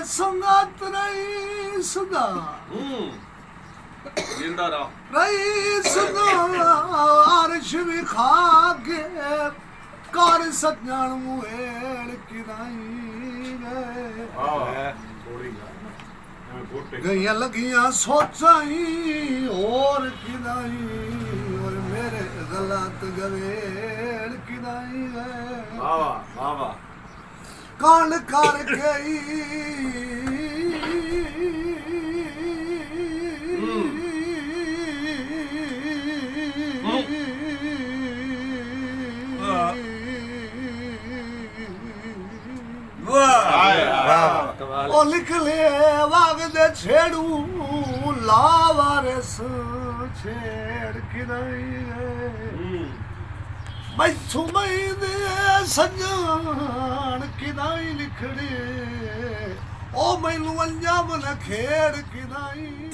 संगत रही सुदा जिंदा रहो रही सुदा अर्श भी खाके कर सजन मुहेड़ किराई गईया लगियां सोचाई और किराई और मेरे गलत गवेड़ किराई वाह कांड कर गई ओ लिख ले वाग दे छेड़ू लावारिस छेड़ किराई मैथू मई दे सजान किदाई लिखड़े ओ मैनू अंजाम न खेड़ किदाई